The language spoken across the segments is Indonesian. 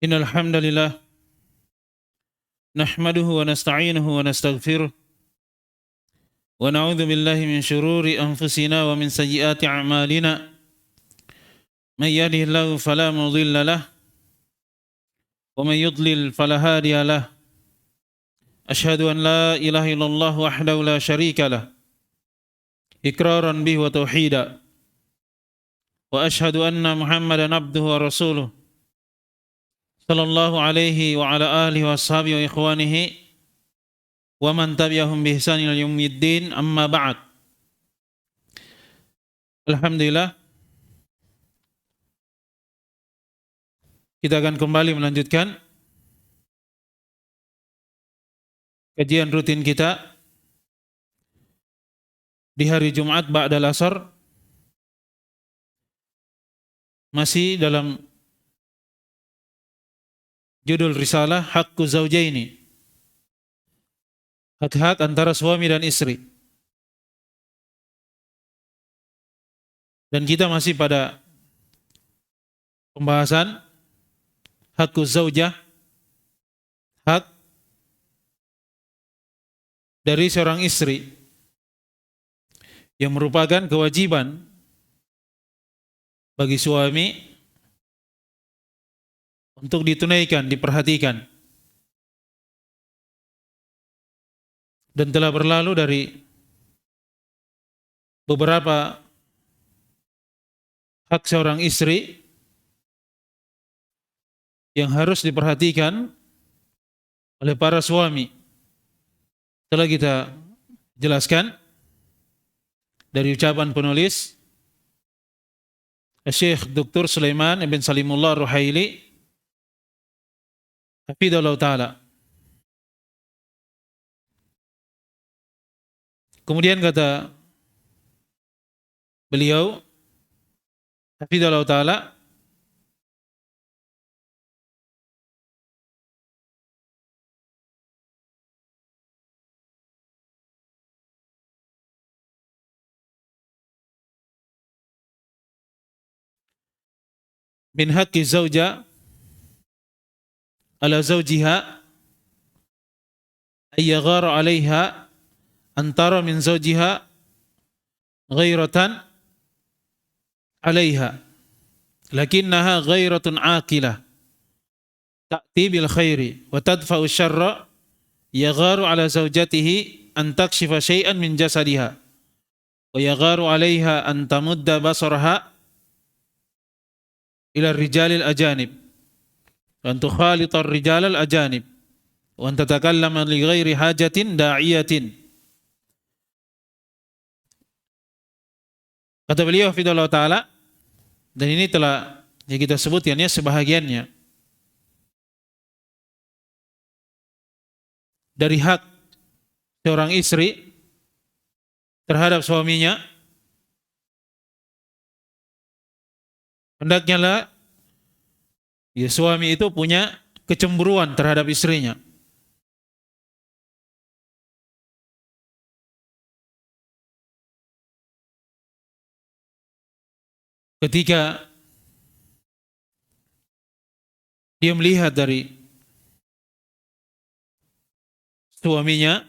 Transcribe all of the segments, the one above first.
Innal hamdalillah nahmaduhu wa nasta'inuhu wa nastaghfiruh wa na'udzu billahi min shururi anfusina wa min sayyiati a'malina may yahdihillahu fala mudilla lahu wa may yudlil fala hadiya lahu asyhadu an la ilaha illallah wahdahu la syarika lahu iqraran bihi wa tauhida wa asyhadu anna muhammadan abduhu wa rasuluh sallallahu alaihi wa ala alihi wa ashabihi wa ikhwanihi wa man tabi'ahum bi ihsan ila yaumiddin, amma ba'd. Alhamdulillah, kita akan kembali melanjutkan kajian rutin kita di hari Jumat ba'dal asar, masih dalam judul risalah Haqqu Zawjaini, hak-hak antara suami dan istri. Dan kita masih pada pembahasan Haqqu Zawjah, hak dari seorang istri yang merupakan kewajiban bagi suami untuk ditunaikan, diperhatikan. Dan telah berlalu dari beberapa hak seorang istri yang harus diperhatikan oleh para suami. Telah kita jelaskan dari ucapan penulis Syekh Dr. Sulaiman ibn Salimullah Ruhaili hafidhahullah ta'ala. Kemudian kata beliau hafidhahullah ta'ala, min haqqi zawja ala zawjiha ayyaghara 'alaiha antara min zawjiha ghairatan 'alaiha lakinnaha ghairatun 'aqilah ta'ti bil khairi wa tadfa'u syarra yagharu 'ala zawjatihi an takshifa syai'an min jasadiha wa yagharu 'alaiha an tamudda basaraha ila rijalil ajanib wa an tukhalita ar-rijalal ajanib wa an tatakallama li ghairi hajatin da'iyatin. Kata beliau hafidhahullah ta'ala, dan ini telah yang kita sebutkan ya sebahagiannya dari hak seorang istri terhadap suaminya, hendaknya lah ya suami itu punya kecemburuan terhadap istrinya. Ketika dia melihat dari suaminya,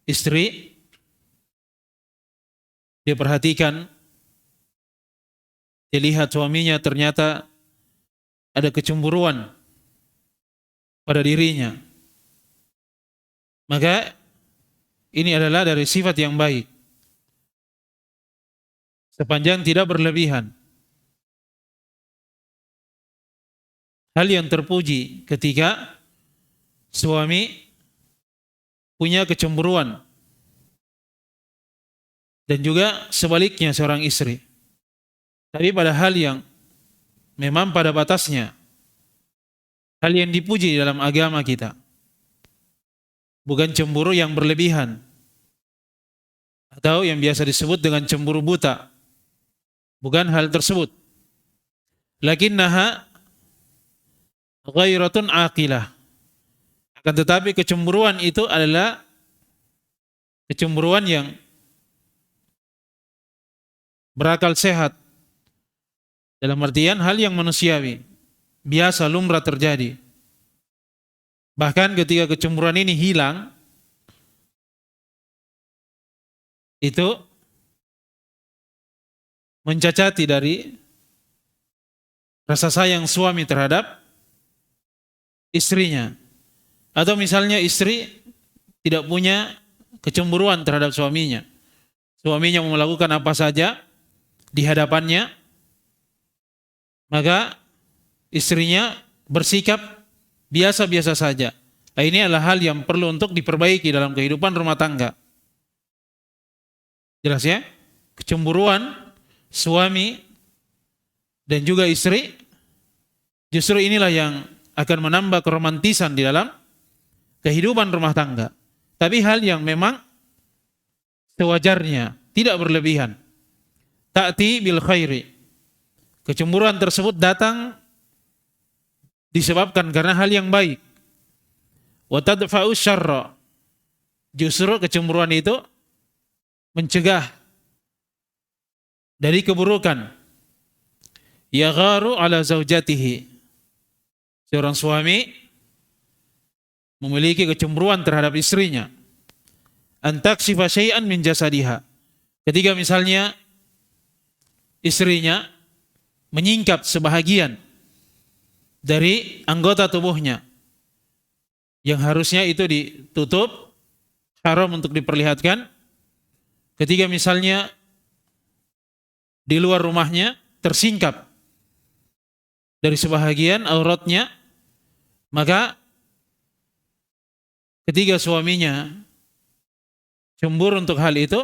istri, dia perhatikan, dia lihat suaminya ternyata ada kecemburuan pada dirinya, maka ini adalah dari sifat yang baik sepanjang tidak berlebihan. Hal yang terpuji ketika suami punya kecemburuan, dan juga sebaliknya seorang istri. Tapi pada hal yang memang pada batasnya, hal yang dipuji dalam agama kita, bukan cemburu yang berlebihan atau yang biasa disebut dengan cemburu buta, bukan hal tersebut. Lakinnaha ghairatun aqilah, akan tetapi kecemburuan itu adalah kecemburuan yang berakal sehat, dalam artian hal yang manusiawi, biasa lumrah terjadi. Bahkan ketika kecemburuan ini hilang, itu mencacati dari rasa sayang suami terhadap istrinya. Atau misalnya istri tidak punya kecemburuan terhadap suaminya. Suaminya mau melakukan apa saja di hadapannya, maka istrinya bersikap biasa-biasa saja. Nah, ini adalah hal yang perlu untuk diperbaiki dalam kehidupan rumah tangga. Jelas ya? Kecemburuan suami dan juga istri, justru inilah yang akan menambah keromantisan di dalam kehidupan rumah tangga. Tapi hal yang memang sewajarnya, tidak berlebihan. Ta'ti bil khairi. Kecemburuan tersebut datang disebabkan karena hal yang baik. Wa tadfa'u syarra. Justru kecemburuan itu mencegah dari keburukan. Yagharu ala zaujatihi. Seorang suami memiliki kecemburuan terhadap istrinya. Antaksifa syai'an min jasadiha. Ketika misalnya istrinya menyingkap sebahagian dari anggota tubuhnya yang harusnya itu ditutup, haram untuk diperlihatkan. Ketika misalnya di luar rumahnya tersingkap dari sebahagian auratnya, maka ketika suaminya cemburu untuk hal itu,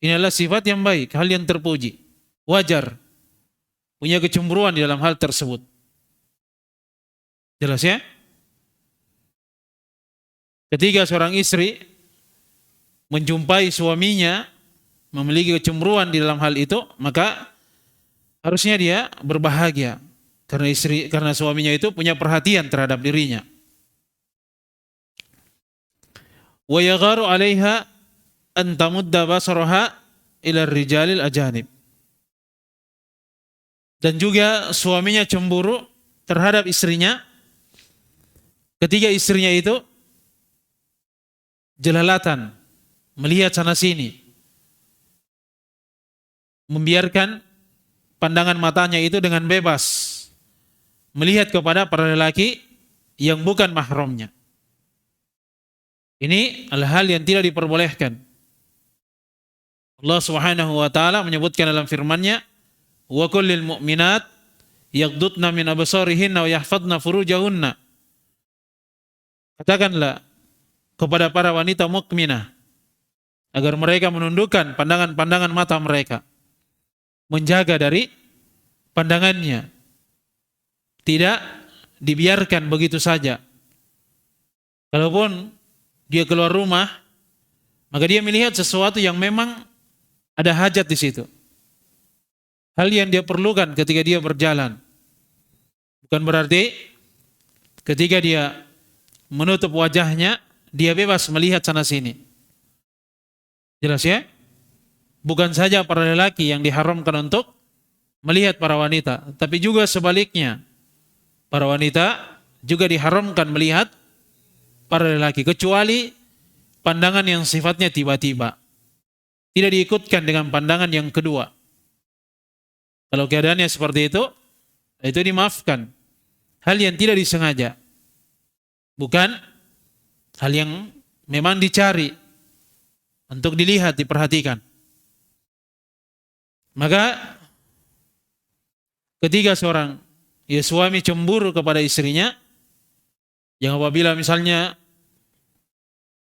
ini adalah sifat yang baik, hal yang terpuji, wajar punya kecemburuan di dalam hal tersebut. Jelas ya? Ketika seorang istri menjumpai suaminya memiliki kecemburuan di dalam hal itu, maka harusnya dia berbahagia karena suaminya itu punya perhatian terhadap dirinya. Wa yagharu 'alaiha an tamudda basaraha ila rijalil ajanib. Dan juga suaminya cemburu terhadap istrinya ketika istrinya itu jelalatan, melihat sana sini, membiarkan pandangan matanya itu dengan bebas melihat kepada para lelaki yang bukan mahramnya. Ini adalah hal yang tidak diperbolehkan. Allah Subhanahu wa taala menyebutkan dalam firman-Nya, "Wa kullil mu'minat yaghdudna min absarihinna wa yahfadna furujahunna." Katakanlah kepada para wanita mukminah agar mereka menundukkan pandangan-pandangan mata mereka, menjaga dari pandangannya, tidak dibiarkan begitu saja. Kalaupun dia keluar rumah, maka dia melihat sesuatu yang memang ada hajat di situ, hal yang dia perlukan ketika dia berjalan. Bukan berarti ketika dia menutup wajahnya, dia bebas melihat sana sini. Jelas ya? Bukan saja para lelaki yang diharamkan untuk melihat para wanita, tapi juga sebaliknya. Para wanita juga diharamkan melihat para lelaki, kecuali pandangan yang sifatnya tiba-tiba. Tidak diikutkan dengan pandangan yang kedua. Kalau keadaannya seperti itu dimaafkan. Hal yang tidak disengaja. Bukan hal yang memang dicari untuk dilihat, diperhatikan. Maka ketika seorang suami cemburu kepada istrinya, yang apabila misalnya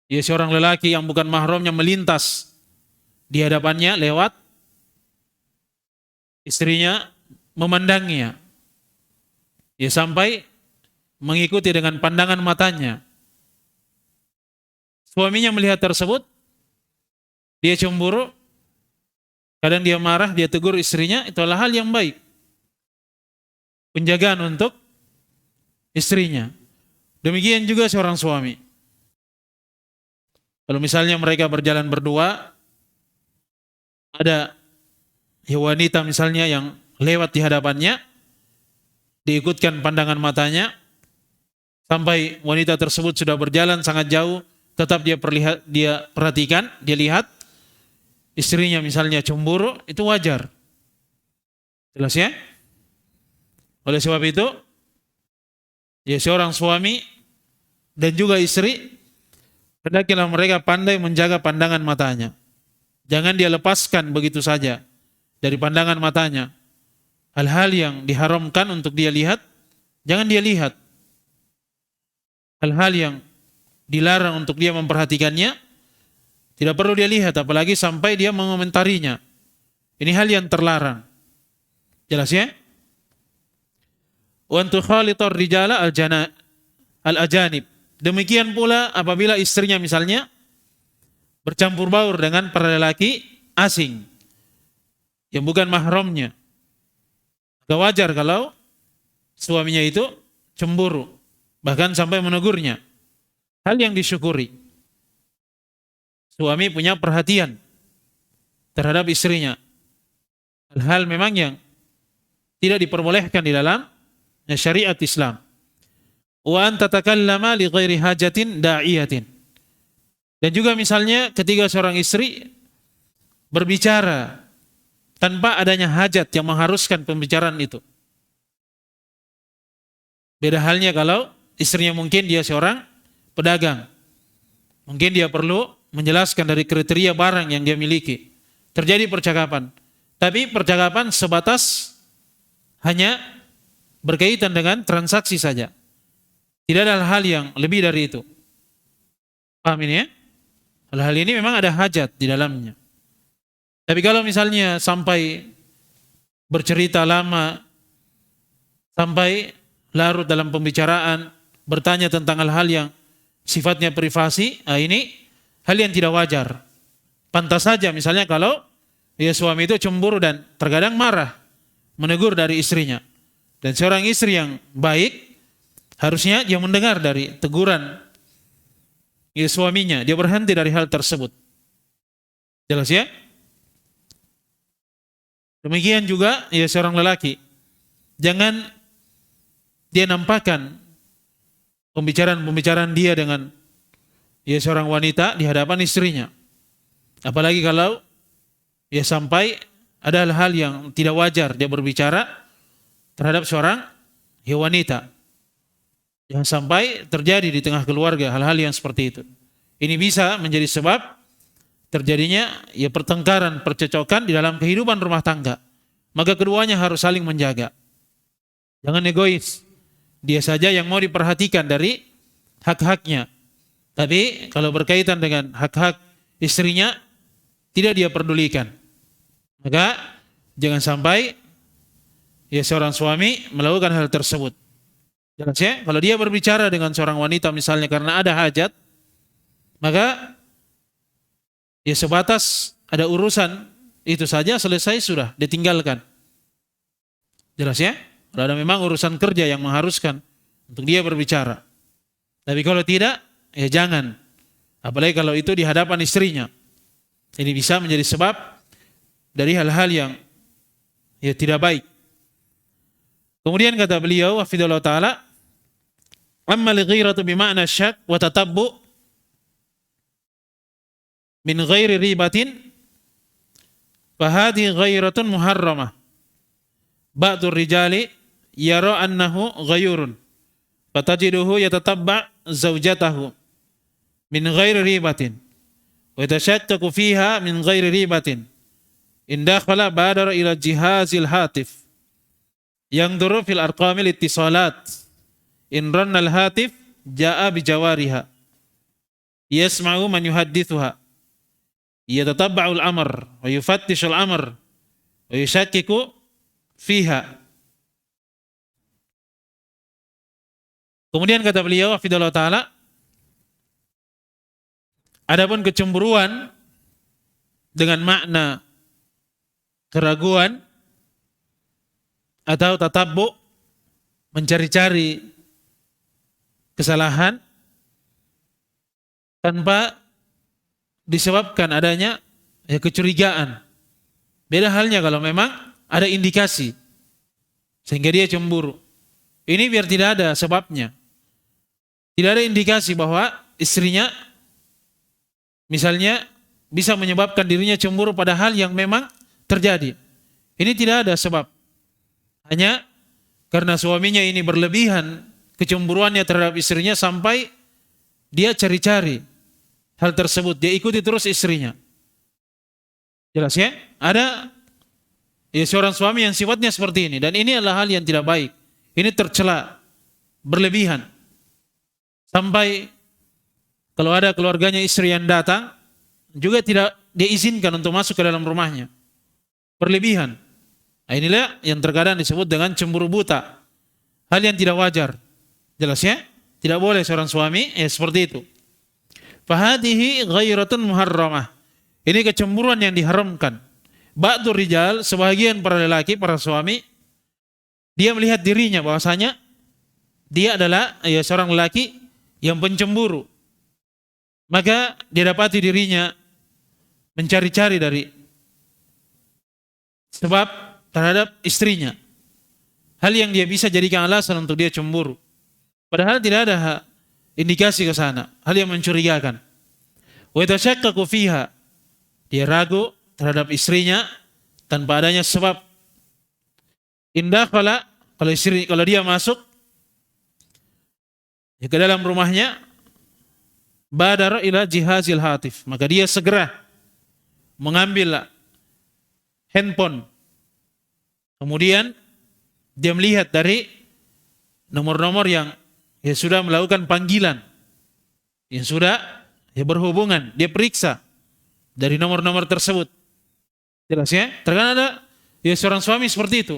seorang lelaki yang bukan mahramnya melintas di hadapannya lewat, istrinya memandangnya, sampai mengikuti dengan pandangan matanya. Suaminya melihat tersebut, dia cemburu, kadang dia marah, dia tegur istrinya, itu adalah hal yang baik. Penjagaan untuk istrinya. Demikian juga seorang suami. Kalau misalnya mereka berjalan berdua, ada wanita misalnya yang lewat di hadapannya, diikutkan pandangan matanya sampai wanita tersebut sudah berjalan sangat jauh, tetap dia perhatikan, dia lihat istrinya misalnya cemburu, itu wajar. Jelas ya? Oleh sebab itu, ya seorang suami dan juga istri, hendaklah mereka pandai menjaga pandangan matanya. Jangan dia lepaskan begitu saja dari pandangan matanya. Hal-hal yang diharamkan untuk dia lihat, jangan dia lihat. Hal-hal yang dilarang untuk dia memperhatikannya, tidak perlu dia lihat, apalagi sampai dia mengomentarinya. Ini hal yang terlarang. Jelas ya? Wa tukhalitur rijala al-ajanib. Demikian pula apabila istrinya misalnya bercampur baur dengan para lelaki asing yang bukan mahramnya. Gak wajar kalau suaminya itu cemburu, bahkan sampai menegurnya. Hal yang disyukuri. Suami punya perhatian terhadap istrinya. Hal-hal memang yang tidak diperbolehkan di dalam syariat Islam. Wa an tatakallama li ghairi hajatin da'iyatin. Dan juga misalnya ketika seorang istri berbicara tanpa adanya hajat yang mengharuskan pembicaraan itu. Beda halnya kalau istrinya mungkin dia seorang pedagang. Mungkin dia perlu menjelaskan dari kriteria barang yang dia miliki. Terjadi percakapan. Tapi percakapan sebatas hanya berkaitan dengan transaksi saja. Tidak ada hal-hal yang lebih dari itu. Paham ini ya? Hal-hal ini memang ada hajat di dalamnya. Tapi kalau misalnya sampai bercerita lama, sampai larut dalam pembicaraan, bertanya tentang hal-hal yang sifatnya privasi, ini hal yang tidak wajar. Pantas saja misalnya kalau ya suami itu cemburu dan terkadang marah, menegur dari istrinya. Dan seorang istri yang baik, harusnya dia mendengar dari teguran ya suaminya, dia berhenti dari hal tersebut. Jelas ya? Demikian juga ya seorang lelaki, jangan dia nampakkan pembicaraan dia dengan ya seorang wanita di hadapan istrinya. Apalagi kalau ya sampai ada hal-hal yang tidak wajar dia berbicara terhadap seorang ya wanita. Jangan sampai terjadi di tengah keluarga hal-hal yang seperti itu. Ini bisa menjadi sebab terjadinya ya pertengkaran, percecokan di dalam kehidupan rumah tangga. Maka keduanya harus saling menjaga. Jangan egois. Dia saja yang mau diperhatikan dari hak-haknya. Tapi kalau berkaitan dengan hak-hak istrinya, tidak dia pedulikan. Maka jangan sampai ya seorang suami melakukan hal tersebut. Jelas ya? Kalau dia berbicara dengan seorang wanita misalnya karena ada hajat, maka ya sebatas ada urusan itu saja, selesai, sudah ditinggalkan. Jelas ya? Kalau ada memang urusan kerja yang mengharuskan untuk dia berbicara. Tapi kalau tidak, ya jangan. Apalagi kalau itu di hadapan istrinya. Ini bisa menjadi sebab dari hal-hal yang ya tidak baik. Kemudian kata beliau hafizallahu taala, amma al-ghiratu bima'na syak wa tatabbu min ghairi ribatin fahadi ghairatun muharramah. Ba'dur rijali yara annahu ghayurun fatajiduhu yatatabba' zawjatahu min ghairi ribatin wa yatashattaku fiha min ghairi ribatin in dakhala badara ila jihazil hatif yanzuru fil arqamil ittisalat in ranna al hatif jaa bi jawariha yasma'u man yuhaddithuha yatatabba'u al amr wa yufattishu al amr wa yushakkiku fiha. Kemudian kata beliau hafizallahu taala, adapun kecemburuan dengan makna keraguan atau tatabbu, mencari-cari kesalahan tanpa disebabkan adanya kecurigaan. Beda halnya kalau memang ada indikasi sehingga dia cemburu. Ini biar tidak ada sebabnya. Tidak ada indikasi bahwa istrinya misalnya bisa menyebabkan dirinya cemburu pada hal yang memang terjadi. Ini tidak ada sebab. Hanya karena suaminya ini berlebihan kecemburuannya terhadap istrinya sampai dia cari-cari hal tersebut. Dia ikuti terus istrinya. Jelas ya? Ada seorang suami yang sifatnya seperti ini. Dan ini adalah hal yang tidak baik. Ini tercela, berlebihan. Sampai kalau ada keluarganya istri yang datang, juga tidak diizinkan untuk masuk ke dalam rumahnya. Berlebihan. Nah, inilah yang terkadang disebut dengan cemburu buta. Hal yang tidak wajar. Jelas ya? Tidak boleh seorang suami seperti itu. Fahadihi ghairatun muharramah. Ini kecemburuan yang diharamkan. Ba'du rijal, sebagian para lelaki, para suami, dia melihat dirinya bahwasanya dia adalah seorang lelaki yang pencemburu. Maka dia dapati dirinya mencari-cari dari sebab terhadap istrinya. Hal yang dia bisa jadikan alasan untuk dia cemburu. Padahal tidak ada indikasi ke sana. Hal yang mencurigakan. Wa yatashakkaku fiha. Dia ragu terhadap istrinya tanpa adanya sebab. Indah kalau dia masuk ke dalam rumahnya, badar ila jihazil hatif, maka dia segera mengambil handphone. Kemudian dia melihat dari nomor-nomor yang sudah melakukan panggilan, yang sudah berhubungan, dia periksa dari nomor-nomor tersebut. Jelas ya? Terkadang ada seorang suami seperti itu.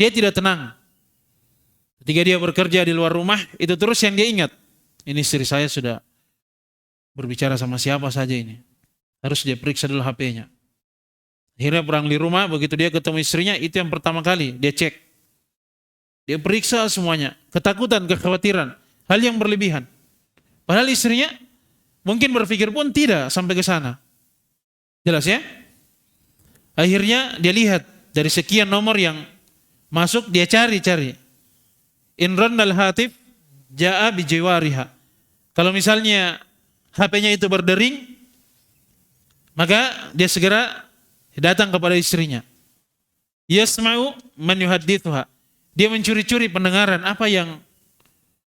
Dia tidak tenang. Ketika dia bekerja di luar rumah, itu terus yang dia ingat. Ini istri saya sudah berbicara sama siapa saja ini. Harus dia periksa dulu HP-nya. Akhirnya pulang di rumah, begitu dia ketemu istrinya, itu yang pertama kali dia cek. Dia periksa semuanya. Ketakutan, kekhawatiran. Hal yang berlebihan. Padahal istrinya mungkin berpikir pun tidak sampai ke sana. Jelas ya? Akhirnya dia lihat dari sekian nomor yang masuk, dia cari-cari. In rannal hatif ja'a bijiwariha. Kalau misalnya HP-nya itu berdering, maka dia segera datang kepada istrinya. Yasma'u man yuhaddithuha. Dia mencuri-curi pendengaran apa yang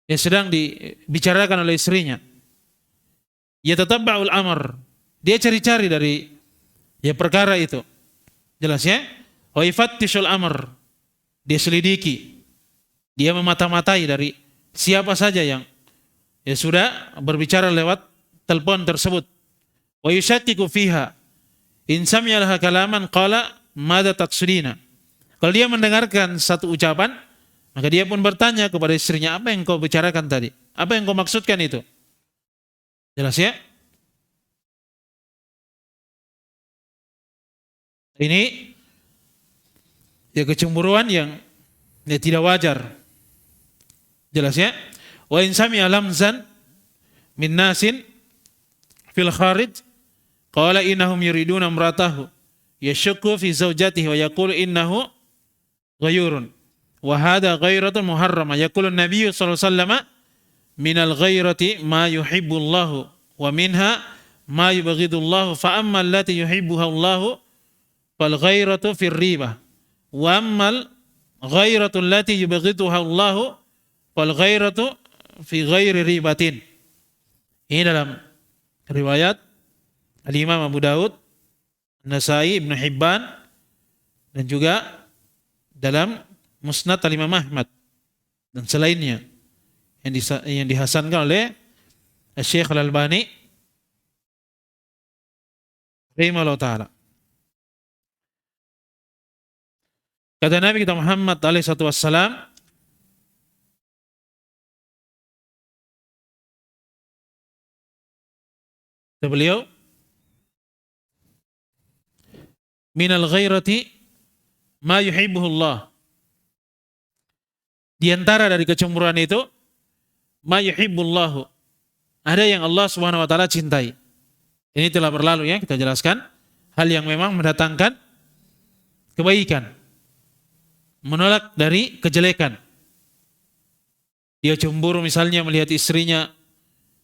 sedang dibicarakan oleh istrinya. Yatatabba'ul amr. Dia cari-cari dari perkara itu. Jelas ya? Wa yafattishul amr. Dia selidiki. Dia memata-matai dari siapa saja yang sudah berbicara lewat telepon tersebut. Wa yushakkiku fiha. In sami'alaha kalaman qala madza taqsidina. Kalau dia mendengarkan satu ucapan, maka dia pun bertanya kepada istrinya, apa yang kau bicarakan tadi? Apa yang kau maksudkan itu? Jelas ya? Ini kecemburuan yang tidak wajar. Jelas ya? Wa in sami'a lamzan min nasin fil kharij qala innahum yuriduna imratahu yashukku fi zawjatihi wa yaqulu innahu ghayurun wa hadha ghairatun muharramah. Yaqulu an-nabiy sallallahu alaihi wasallam minal ghairati ma yuhibbu Allah wa minha ma yubghidu Allah, fa amma allati yuhibbuha Allah fal ghairatu fir ribah wa ammal ghairatu allati yubghiduha Allah fal ghairatu fi ghairi ribatin. Ini dalam riwayat Al-Imam Abu Daud, Nasai, Ibn Hibban, dan juga dalam Musnad Al-Imam Ahmad dan selainnya yang dihasankan oleh Syekh Al-Albani rahimahullah ta'ala. Kata Nabi kita Muhammad alaihi wassalam, kata beliau, minal ghairati ma yuhibbuhu Allah. Di antara dari kecemburuan itu, ma yuhibbullahu. Ada yang Allah Subhanahu wa taala cintai. Ini telah berlalu ya, kita jelaskan hal yang memang mendatangkan kebaikan, menolak dari kejelekan. Dia cemburu misalnya melihat istrinya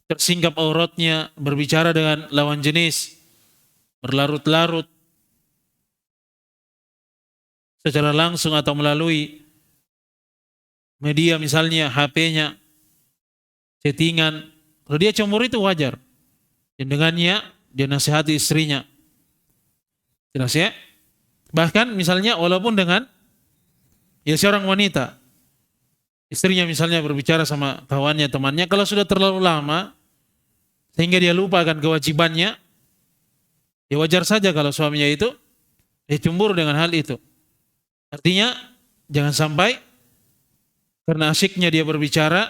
tersingkap auratnya, berbicara dengan lawan jenis, berlarut-larut secara langsung atau melalui media misalnya HP-nya, chattingan. Kalau dia cemburu itu wajar. Dan dengannya dia nasihati istrinya. Jelas ya? Bahkan misalnya walaupun dengan ya seorang wanita, istrinya misalnya berbicara sama kawannya, temannya, kalau sudah terlalu lama sehingga dia lupa akan kewajibannya, ya wajar saja kalau suaminya itu cemburu dengan hal itu. Artinya jangan sampai karena asyiknya dia berbicara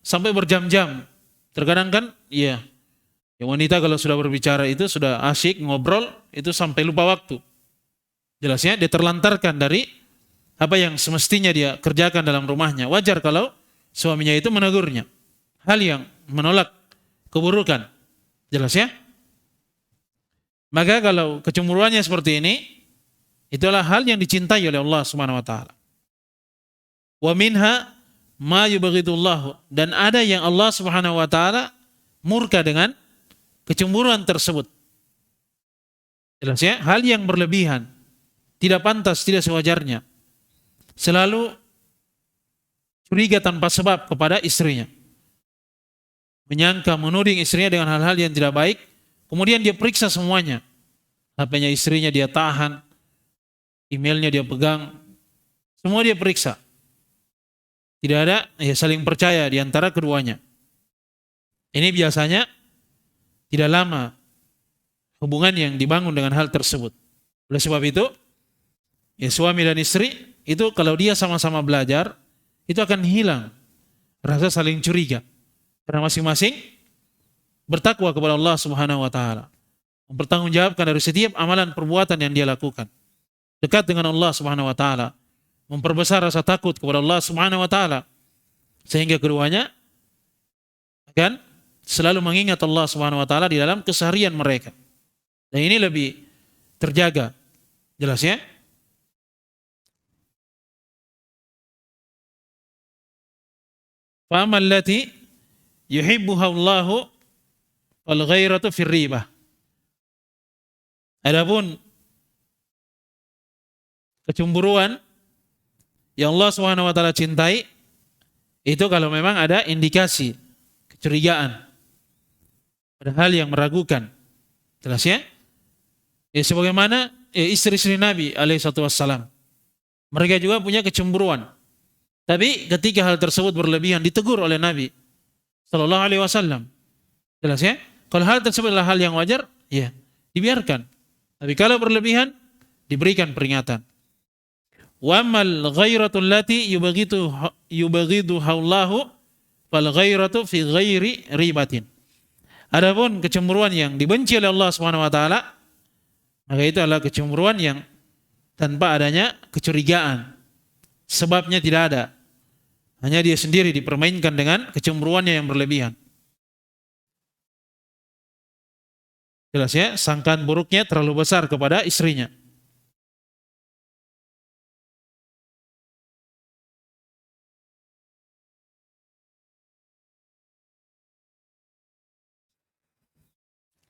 sampai berjam-jam. Terkadang kan ya wanita kalau sudah berbicara itu sudah asyik ngobrol itu sampai lupa waktu. Jelasnya dia terlantarkan dari apa yang semestinya dia kerjakan dalam rumahnya. Wajar kalau suaminya itu menegurnya. Hal yang menolak keburukan. Jelas ya? Maka kalau kecemburuannya seperti ini, itulah hal yang dicintai oleh Allah Subhanahu wa taala. Wa minha ma yubghidullahu, dan ada yang Allah Subhanahu wa taala murka dengan kecemburuan tersebut. Jelas ya? Hal yang berlebihan, tidak pantas, tidak sewajarnya. Selalu curiga tanpa sebab kepada istrinya. Menyangka, menuding istrinya dengan hal-hal yang tidak baik. Kemudian dia periksa semuanya. HP-nya istrinya dia tahan. Emailnya dia pegang. Semua dia periksa. Tidak ada saling percaya di antara keduanya. Ini biasanya tidak lama hubungan yang dibangun dengan hal tersebut. Oleh sebab itu, suami dan istri itu kalau dia sama-sama belajar, itu akan hilang rasa saling curiga. Karena masing-masing bertakwa kepada Allah Subhanahu wa taala. Mempertanggungjawabkan dari setiap amalan perbuatan yang dia lakukan. Dekat dengan Allah Subhanahu wa taala. Memperbesar rasa takut kepada Allah Subhanahu wa taala. Sehingga keduanya akan selalu mengingat Allah Subhanahu wa taala di dalam keseharian mereka. Dan ini lebih terjaga. Jelas ya? Fa ammal lati yuhibbuha Allahu wal ghairatu fir ribah. Adapun kecemburuan yang Allah Subhanahu wa taala cintai itu kalau memang ada indikasi kecurigaan, ada hal yang meragukan. Jelas ya? Sebagaimana istri-istri Nabi alaihissalatu wassalam. Mereka juga punya kecemburuan. Tapi ketika hal tersebut berlebihan ditegur oleh Nabi sallallahu alaihi wasallam. Jelas ya? Kalau hal tersebut adalah hal yang wajar, ya dibiarkan. Tapi kalau berlebihan diberikan peringatan. Wa ammal ghairatul lati yubghiduha Allahu fal ghairatu fi ghairi ribatin. Adapun kecemburuan yang dibenci oleh Allah Subhanahu wa taala, maka itu adalah kecemburuan yang tanpa adanya kecurigaan. Sebabnya tidak ada. Hanya dia sendiri dipermainkan dengan kecemburuannya yang berlebihan. Jelas ya, sangkaan buruknya terlalu besar kepada istrinya.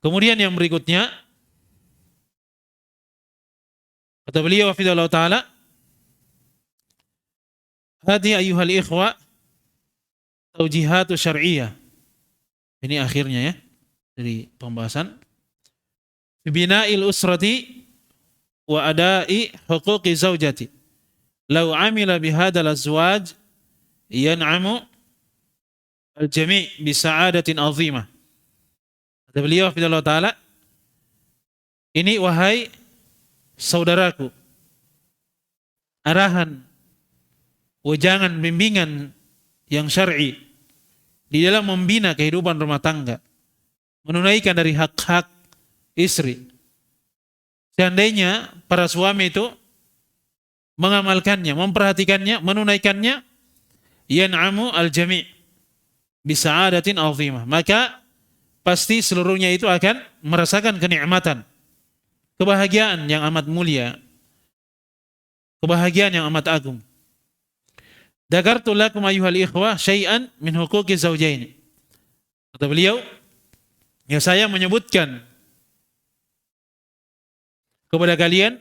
Kemudian yang berikutnya, kata beliau hafizahullah ta'ala, hadi ayyuhal ikhwa taujihatu syar'iyyah. Ini akhirnya ya dari pembahasan. Bina'il usrati wa ada'i huquqi zaujati. Lau amila bihadal azwaj yan'amu al-jami' bisa'adatin azimah. Kata beliau hafizahullah ta'ala, ini wahai saudaraku, arahan, wejangan, bimbingan yang syar'i di dalam membina kehidupan rumah tangga, menunaikan dari hak-hak istri. Seandainya para suami itu mengamalkannya, memperhatikannya, menunaikannya, yan'amu al-jami' bisa'adatin azimah, maka pasti seluruhnya itu akan merasakan kenikmatan, kebahagiaan yang amat mulia, kebahagiaan yang amat agung. Dzakartu lakum ayyuhal ikhwah syai'an min huquqi zawjaini. Kata beliau, ya saya menyebutkan kepada kalian,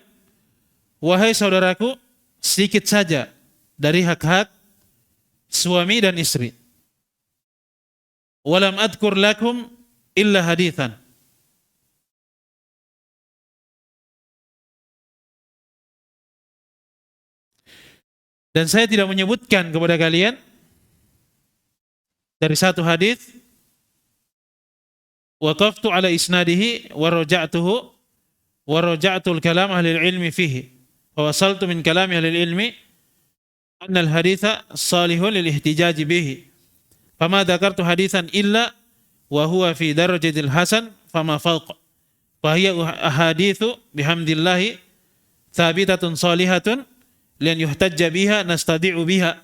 wahai saudaraku, sedikit saja dari hak-hak suami dan istri. Walam adkur lakum illa hadithan. Dan saya tidak menyebutkan kepada kalian dari satu hadis, waqaftu ala isnadihi wa raja'tul kalam ahli ilmi fihi wa wasaltu min kalam ahli ilmi anna al-haditha salihun lil ihtijaj bihi fama dzakartu hadithan illa wa huwa fi darajatil hasan fama fawqa fa hiya ahaditsu bihamdillahi thabitatun salihatun lian yuhtajja biha nastadi'u biha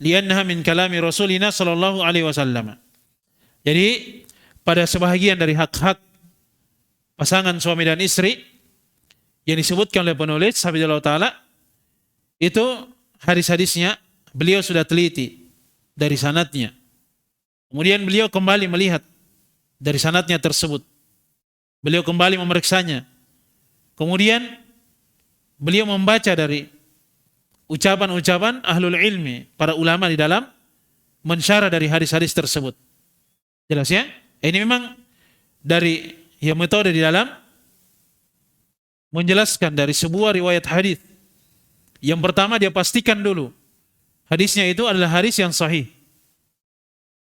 liannaha min kalami rasulina sallallahu alaihi wasallam. Jadi pada sebahagian dari hak-hak pasangan suami dan istri yang disebutkan oleh penulis hafizallahu taala, itu hadis-hadisnya beliau sudah teliti dari sanadnya. Kemudian beliau kembali melihat dari sanadnya tersebut. Beliau kembali memeriksanya. Kemudian beliau membaca dari ucapan-ucapan ahlul ilmi, para ulama di dalam mensyarah dari hadis-hadis tersebut. Jelas ya? Ini memang dari metode di dalam menjelaskan dari sebuah riwayat hadis. Yang pertama dia pastikan dulu hadisnya itu adalah hadis yang sahih.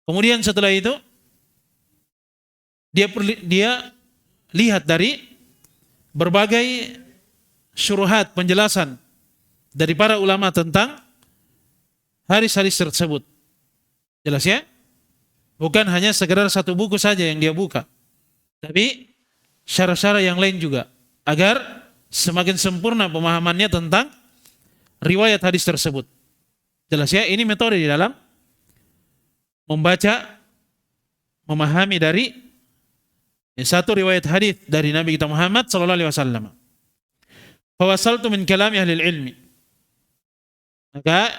Kemudian setelah itu dia lihat dari berbagai syuruhat, penjelasan dari para ulama tentang hadis-hadis tersebut. Jelas ya? Bukan hanya sekedar satu buku saja yang dia buka, tapi syarah-syarah yang lain juga, agar semakin sempurna pemahamannya tentang riwayat hadis tersebut. Jelas ya? Ini metode di dalam membaca, memahami dari satu riwayat hadis dari Nabi kita Muhammad sallallahu alaihi wasallam. Fawasaltu min kalami ahli ilmi. Maka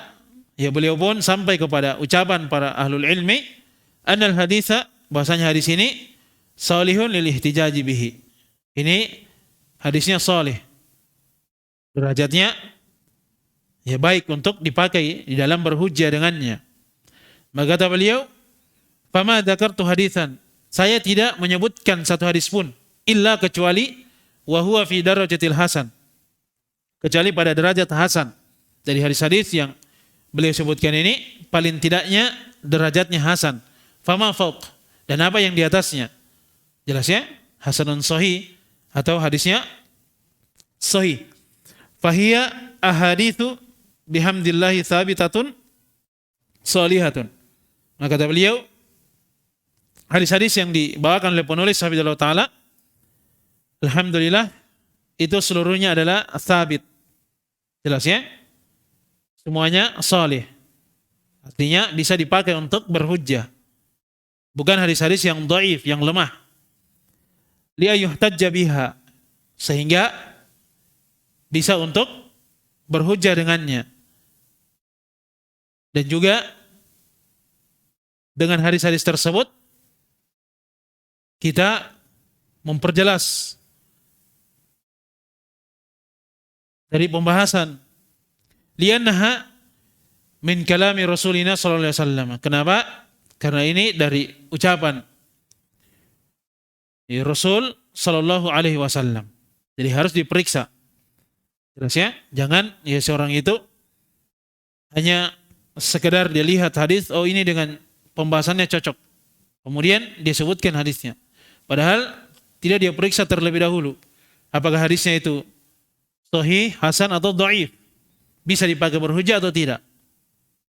ya beliau pun sampai kepada ucapan para ahlul ilmi, annal haditha, bahasanya hadis ini salihun lil ihtijaji bihi. Ini hadisnya salih, derajatnya ya baik untuk dipakai di dalam berhujjah dengannya. Maka kata beliau, fama dzakartu haditsan, saya tidak menyebutkan satu hadis pun illa kecuali wa huwa fi darajatil hasan, kecuali pada derajat hasan. Dari hadis-hadis yang beliau sebutkan ini paling tidaknya derajatnya hasan. Fama fauq, dan apa yang di atasnya. Jelas ya? Hasanun sahih atau hadisnya sahih. Fahiya ahaditsu bihamdillahi thabitatun salihatun. Maka kata beliau, hadis-hadis yang dibawakan oleh penulis hafizallahu taala, alhamdulillah itu seluruhnya adalah thabit. Jelas ya? Semuanya salih. Artinya bisa dipakai untuk berhujjah. Bukan hadis-hadis yang dhaif, yang lemah. Li yuhtajja biha, sehingga bisa untuk berhujjah dengannya. Dan juga dengan hadis-hadis tersebut kita memperjelas dari pembahasan liannaha min kalami Rasulina sallallahu alaihi wasallam. Kenapa? Karena ini dari ucapan Rasul sallallahu alaihi wasallam. Jadi harus diperiksa. Jelas ya? Jangan ya seorang itu hanya sekedar dia lihat hadis, oh ini dengan pembahasannya cocok, kemudian dia sebutkan hadisnya. Padahal tidak dia periksa terlebih dahulu apakah hadisnya itu sahih, hasan atau dhaif. Bisa dipakai berhujjah atau tidak.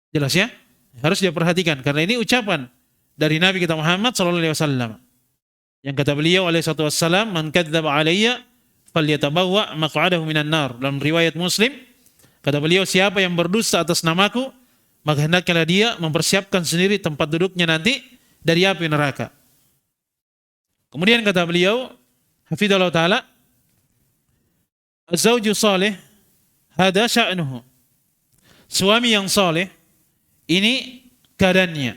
Jelas ya? Harus dia perhatikan karena ini ucapan dari Nabi kita Muhammad sallallahu alaihi wasallam. Yang kata beliau alaihi wassalam, man kadzdzaba alayya falyatabawwa maq'adahu minan nar. Dalam riwayat Muslim, kata beliau, siapa yang berdusta atas namaku, maka hendaklah dia mempersiapkan sendiri tempat duduknya nanti dari api neraka. Kemudian kata beliau, hafizallahu taala, az-zawju salih hada sya'nuhu. Suami yang saleh Ini keadaannya.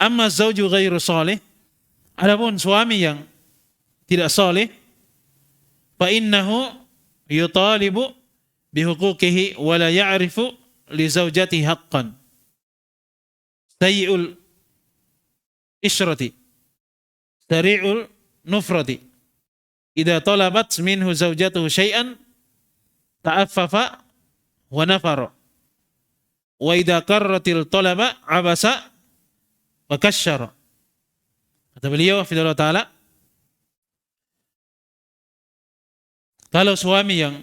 Amma zauju ghairu salih, adapun suami yang tidak saleh, fa innahu yutalibu bihuquqihi wa la ya'rifu li zaujatihi haqqan. Sayyi'ul isyrati, sari'ul nufrati. Idza talabat minhu zaujatuhu syai'an ta'affafa wa nafara. Wa idza qarratil talaba abasa wa kasyara. Kata beliau hafizallahu taala, kalau suami yang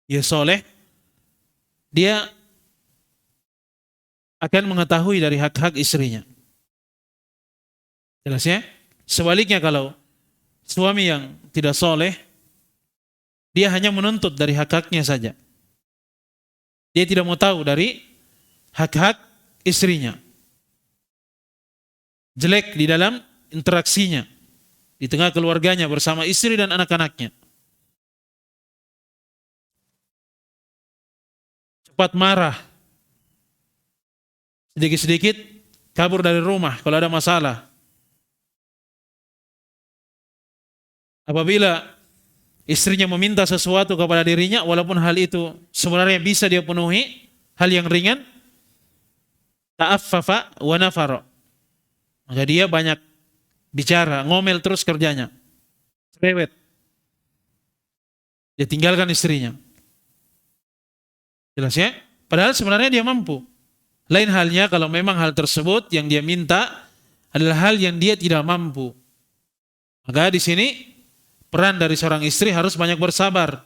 dia soleh, dia akan mengetahui dari hak-hak istrinya. Jelas ya? Sebaliknya kalau suami yang tidak soleh, dia hanya menuntut dari hak-haknya saja. Dia tidak mau tahu dari hak-hak istrinya. Jelek di dalam interaksinya, di tengah keluarganya bersama istri dan anak-anaknya. Cepat marah, sedikit-sedikit kabur dari rumah kalau ada masalah. Apabila istrinya meminta sesuatu kepada dirinya, walaupun hal itu sebenarnya bisa dia penuhi, hal yang ringan, ta'affafa wa nafara. Maka dia banyak bicara, ngomel terus kerjanya, cerewet. Dia tinggalkan istrinya. Jelas ya? Padahal sebenarnya dia mampu. Lain halnya kalau memang hal tersebut yang dia minta adalah hal yang dia tidak mampu. Maka di sini peran dari seorang istri harus banyak bersabar,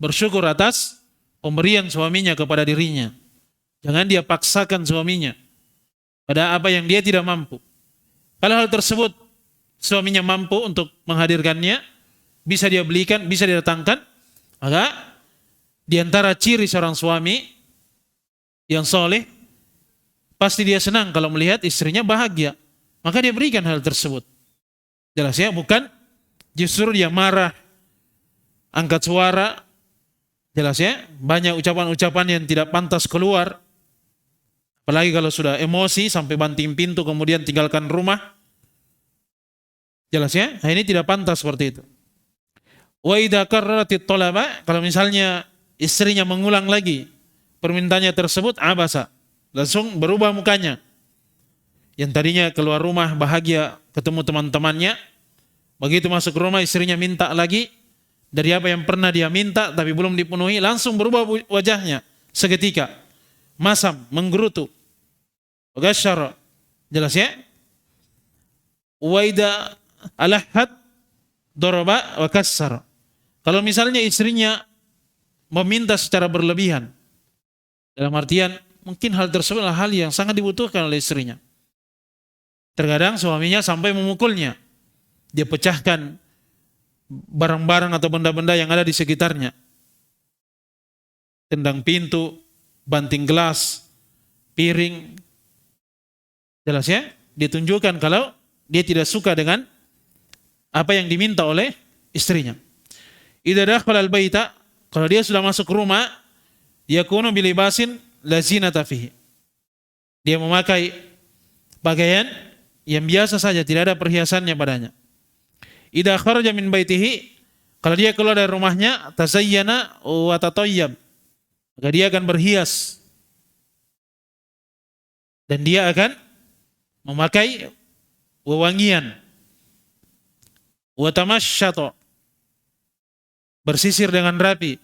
bersyukur atas pemberian suaminya kepada dirinya. Jangan dia paksakan suaminya pada apa yang dia tidak mampu. Kalau hal tersebut suaminya mampu untuk menghadirkannya, bisa dia belikan, bisa dia datangkan, maka di antara ciri seorang suami yang soleh, pasti dia senang kalau melihat istrinya bahagia. Maka dia berikan hal tersebut. Jelas ya, bukan justru dia marah, angkat suara, jelas ya, banyak ucapan-ucapan yang tidak pantas keluar. Apalagi kalau sudah emosi sampai banting pintu kemudian tinggalkan rumah. Jelas ya, nah, ini tidak pantas seperti itu. Wa idza qarratit talaba, kalau misalnya istrinya mengulang lagi permintaannya tersebut, abasa, langsung berubah mukanya. Yang tadinya keluar rumah bahagia ketemu teman-temannya, begitu masuk rumah istrinya minta lagi dari apa yang pernah dia minta tapi belum dipenuhi, langsung berubah wajahnya seketika, masam, menggerutu, gasyara. Jelas ya? Wa idza alahat daraba wa kassara. Kalau misalnya istrinya meminta secara berlebihan, dalam artian mungkin hal tersebut adalah hal yang sangat dibutuhkan oleh istrinya. Terkadang suaminya sampai memukulnya. Dia pecahkan barang-barang atau benda-benda yang ada di sekitarnya. Tendang pintu, banting gelas, piring. Jelas ya? Ditunjukkan kalau dia tidak suka dengan apa yang diminta oleh istrinya. Idza dakhala al-baita, kalau dia sudah masuk rumah, yakunu bilibasin la zinata fihi. Dia memakai pakaian yang biasa saja, tidak ada perhiasannya padanya. Idza kharaja min baitihi, kalau dia keluar dari rumahnya, tazayyana wa tatayyab, maka dia akan berhias dan dia akan memakai wewangian, wa tamassyata, bersisir dengan rapi,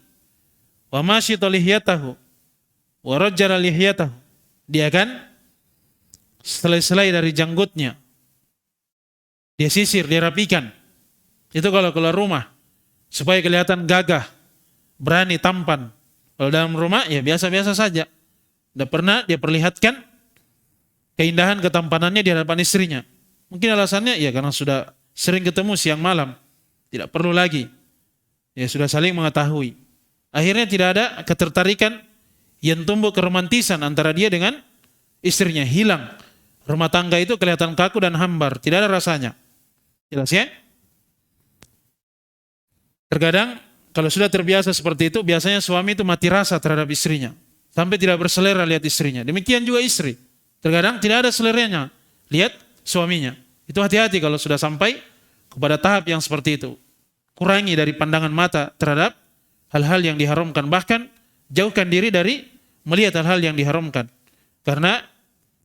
wa masyita lihyatahu wa rajjala lihyatahu, dia akan selai-selai dari janggutnya, dia sisir, dia rapikan. Itu kalau keluar rumah, supaya kelihatan gagah, berani, tampan. Kalau dalam rumah ya biasa-biasa saja. Tidak pernah dia perlihatkan keindahan ketampanannya di hadapan istrinya. Mungkin alasannya ya karena sudah sering ketemu siang malam, tidak perlu lagi. Ya sudah saling mengetahui. Akhirnya tidak ada ketertarikan yang tumbuh keromantisan antara dia dengan istrinya, hilang. Rumah tangga itu kelihatan kaku dan hambar, tidak ada rasanya. Jelas ya? Terkadang Kalau sudah terbiasa seperti itu, biasanya suami itu mati rasa terhadap istrinya. Sampai tidak berselera lihat istrinya. Demikian juga istri. Terkadang tidak ada seleranya lihat suaminya. Itu hati-hati kalau sudah sampai kepada tahap yang seperti itu. Kurangi dari pandangan mata terhadap hal-hal yang diharamkan. Bahkan jauhkan diri dari melihat hal-hal yang diharamkan. Karena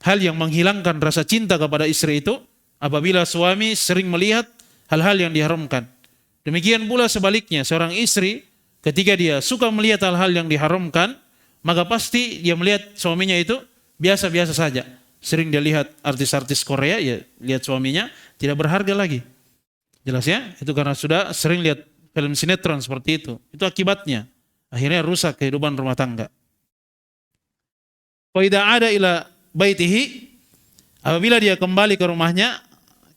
hal yang menghilangkan rasa cinta kepada istri itu apabila suami sering melihat hal-hal yang diharamkan. Demikian pula sebaliknya, seorang istri ketika dia suka melihat hal-hal yang diharamkan, maka pasti dia melihat suaminya itu biasa-biasa saja. Sering dia lihat artis-artis Korea, ya lihat suaminya tidak berharga lagi. Jelas ya? Itu karena sudah sering lihat film sinetron seperti itu. Itu akibatnya. Akhirnya rusak kehidupan rumah tangga. Fa idza ada ila baitihi, apabila dia kembali ke rumahnya,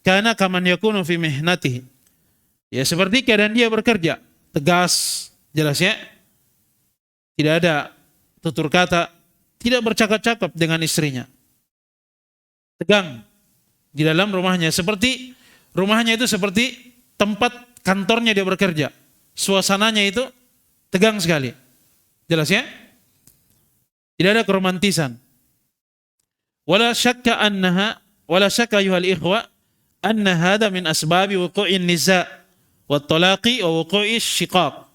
kana kaman yakunu fi mihnatihi. Ya seperti keadaan dia bekerja, tegas, jelas ya. Tidak ada tutur kata, tidak bercakap-cakap dengan istrinya. Tegang di dalam rumahnya, seperti rumahnya itu seperti tempat kantornya dia bekerja. Suasananya itu tegang sekali. Jelas ya? Tidak ada keromantisan. Wala syakka ayyuhal ikhwa anna hadha min asbabi wuqu'in niza' wa talaqi wa wuqu'i syiqaq.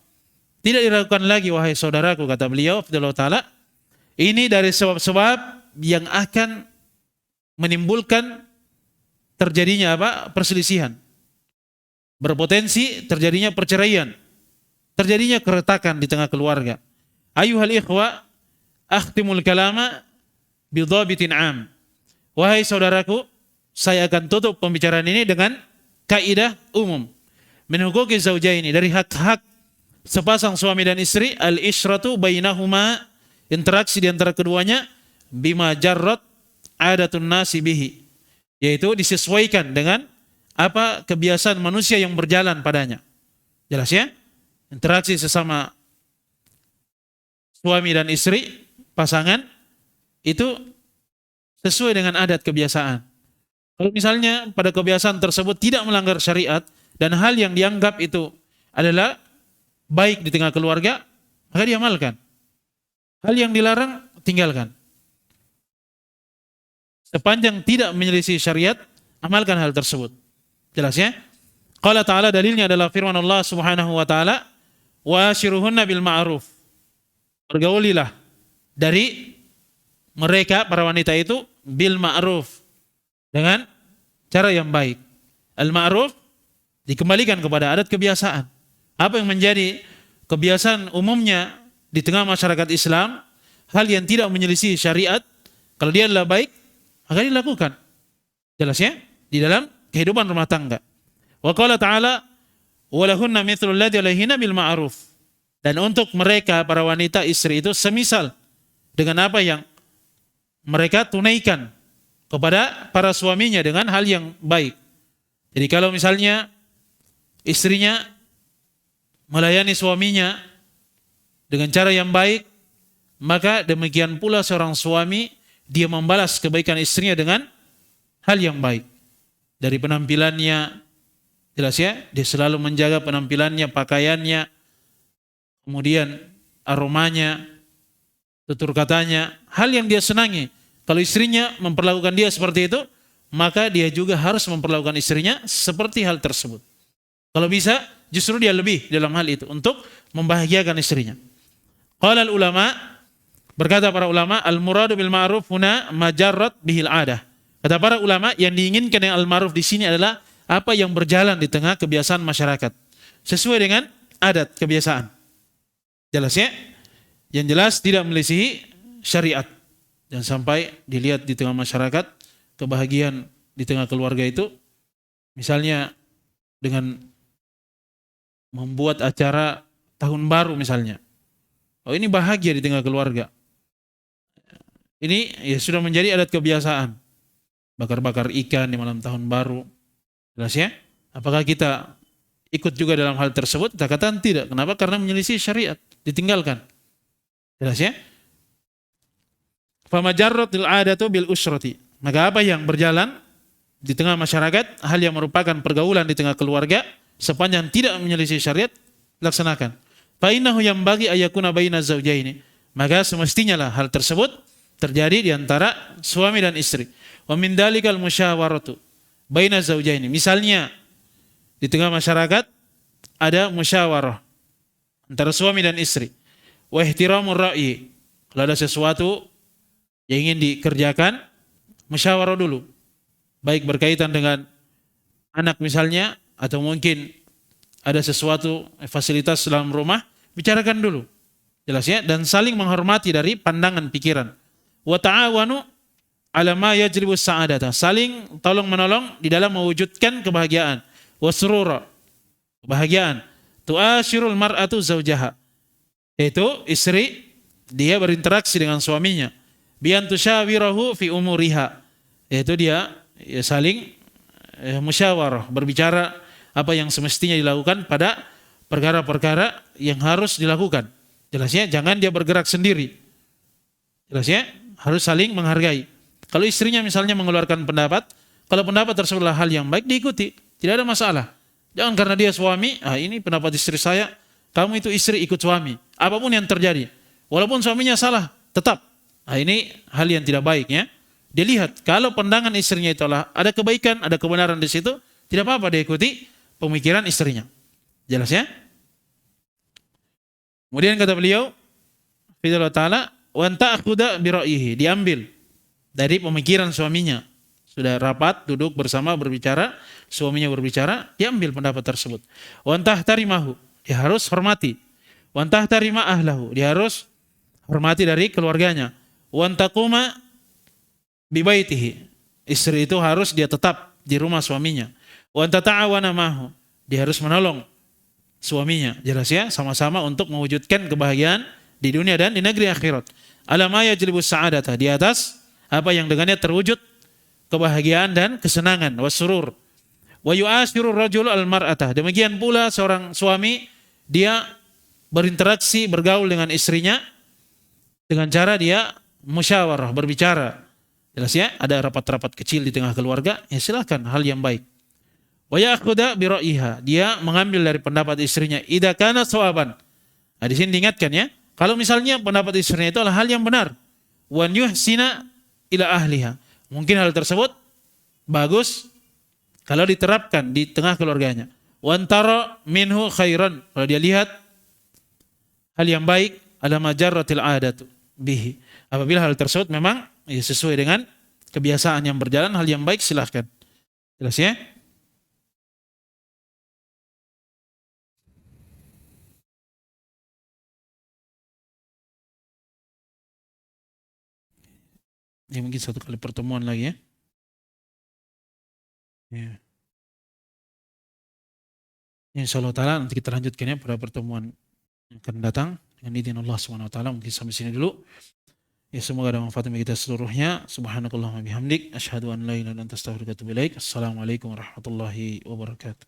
Tidak diragukan lagi wahai saudaraku, kata beliau Abdullah Ta'ala, ini dari sebab-sebab yang akan menimbulkan terjadinya perselisihan. Berpotensi terjadinya perceraian, terjadinya keretakan di tengah keluarga. Ayuhal ikhwa, akhtimul kalama bidhabitin am. Wahai saudaraku, saya akan tutup pembicaraan ini dengan kaidah umum. Min huquqi zaujaini, dari hak-hak sepasang suami dan istri, al-isyratu bainahuma, interaksi di antara keduanya, bima jarrat adatun nasi bihi, yaitu disesuaikan dengan apa kebiasaan manusia yang berjalan padanya. Jelas ya? Interaksi sesama suami dan istri, pasangan, itu sesuai dengan adat kebiasaan. Kalau misalnya pada kebiasaan tersebut tidak melanggar syariat, dan hal yang dianggap itu adalah baik di tengah keluarga, maka diamalkan. Hal yang dilarang, tinggalkan. Sepanjang tidak menyelisih syariat, amalkan hal tersebut. Jelas ya? Qala ta'ala, dalilnya adalah firman Allah Subhanahu wa ta'ala, wa ashiruhunna bil ma'ruf. Pergaulilah dari mereka, para wanita itu, bil ma'ruf, dengan cara yang baik. Al-ma'ruf dikembalikan kepada adat kebiasaan. Apa yang menjadi kebiasaan umumnya di tengah masyarakat Islam, hal yang tidak menyelisih syariat, kalau dia adalah baik, maka dilakukan. Jelas ya? Di dalam kehidupan rumah tangga. Wa qala ta'ala, walahunna mithlu alladhi alaihinna bil ma'ruf. Dan untuk mereka, para wanita istri itu semisal dengan apa yang mereka tunaikan kepada para suaminya dengan hal yang baik. Jadi kalau misalnya istrinya melayani suaminya dengan cara yang baik, maka demikian pula seorang suami, dia membalas kebaikan istrinya dengan hal yang baik. Dari penampilannya, jelas ya, dia selalu menjaga penampilannya, pakaiannya, kemudian aromanya, tutur katanya, hal yang dia senangi. Kalau istrinya memperlakukan dia seperti itu, maka dia juga harus memperlakukan istrinya seperti hal tersebut. Kalau bisa, justru dia lebih dalam hal itu untuk membahagiakan istrinya. Qala ulama, berkata para ulama, al-muradu bil ma'ruf huna majarrat bihil adah. Kata para ulama, yang diinginkan dengan al-ma'ruf di sini adalah apa yang berjalan di tengah kebiasaan masyarakat, sesuai dengan adat kebiasaan. Jelas ya? Yang jelas tidak melisihi syariat. Dan sampai dilihat di tengah masyarakat, kebahagiaan di tengah keluarga itu, misalnya dengan membuat acara tahun baru misalnya. Oh, ini bahagia di tengah keluarga. Ini ya sudah menjadi adat kebiasaan. Bakar-bakar ikan di malam tahun baru. Jelas ya? Apakah kita ikut juga dalam hal tersebut? Kita katakan tidak. Kenapa? Karena menyelisih syariat. Ditinggalkan. Jelas ya? Famajarratul adatu bil usrati. Maka apa yang berjalan di tengah masyarakat, hal yang merupakan pergaulan di tengah keluarga, sepanjang tidak menyelisih syariat, laksanakan. fa innahu yanbaghi ayyakuna baina zawjaini. Maka semestinya lah hal tersebut terjadi di antara suami dan istri. Wa min dalikal musyawaratu baina zawjaini. Misalnya di tengah masyarakat ada musyawarah antara suami dan istri. Wa ihtiramur ra'yi. Kalau ada sesuatu yang ingin dikerjakan, musyawarah dulu. Baik berkaitan dengan anak misalnya, atau mungkin ada sesuatu fasilitas dalam rumah, bicarakan dulu. Jelas ya, dan saling menghormati dari pandangan pikiran. Wa ta'awanu ala ma yajlibu sa'adata. Saling tolong menolong di dalam mewujudkan kebahagiaan. Wa surura. Kebahagiaan. Tu'ashirul mar'atu zawjaha. Yaitu istri dia berinteraksi dengan suaminya. Bian tusyawirahu fi umuriha. Yaitu dia saling musyawarah, berbicara apa yang semestinya dilakukan pada perkara-perkara yang harus dilakukan. Jelasnya jangan dia bergerak sendiri. Jelasnya harus saling menghargai. Kalau istrinya misalnya mengeluarkan pendapat, kalau pendapat tersebut adalah hal yang baik, diikuti, tidak ada masalah. Jangan karena dia suami, ini pendapat istri saya, kamu itu istri ikut suami. Apapun yang terjadi, walaupun suaminya salah, tetap. Ini hal yang tidak baik ya. Dia lihat kalau pandangan istrinya itu ada kebaikan, ada kebenaran di situ, tidak apa-apa dia ikuti pemikiran istrinya. Jelas ya? Kemudian kata beliau, Fidallah Ta'ala, wa ta'khudha bi ra'yihi, diambil dari pemikiran suaminya. Sudah rapat, duduk bersama, berbicara, suaminya berbicara, diambil pendapat tersebut. Wa tahtarimahu, dia harus hormati. Wa tahtarima ahlahu, dia harus hormati dari keluarganya. Wa taquma bi baitihi, istri itu harus dia tetap di rumah suaminya. Wa tata'awana mahu, dia harus menolong suaminya. Jelas ya, sama-sama untuk mewujudkan kebahagiaan di dunia dan di negeri akhirat. Ala ma yajlibus sa'adata, di atas apa yang dengannya terwujud kebahagiaan dan kesenangan, wasurur. Wa yu'ashiru rajul al-mar'atah, demikian pula seorang suami dia berinteraksi, bergaul dengan istrinya dengan cara dia musyawarah, berbicara. Jelas ya, ada rapat-rapat kecil di tengah keluarga, ya silakan, hal yang baik. Wa ya'khudha bi ra'yiha, dia mengambil dari pendapat istrinya idza kana shawaban. Nah, di sini diingatkan ya, kalau misalnya pendapat istrinya itu adalah hal yang benar. Wa yuhsina ila ahliha. Mungkin hal tersebut bagus kalau diterapkan di tengah keluarganya. Wa antara minhu khairan, kalau dia lihat hal yang baik, ala majarratil adatu bihi. Apabila hal tersebut memang sesuai dengan kebiasaan yang berjalan, hal yang baik, silahkan. Jelas ya? Ya mungkin satu kali pertemuan lagi ya. Ya. Insyaallah taala nanti kita lanjutkan ya pada pertemuan yang akan datang dengan izin Allah Subhanahu wa taala. Mungkin sampai sini dulu. Ya semoga ada manfaat bagi kita seluruhnya. Subhanakallahumma bihamdik asyhadu an la ilaha illa anta astaghfiruka wa atubu ilaik. Assalamualaikum warahmatullahi wabarakatuh.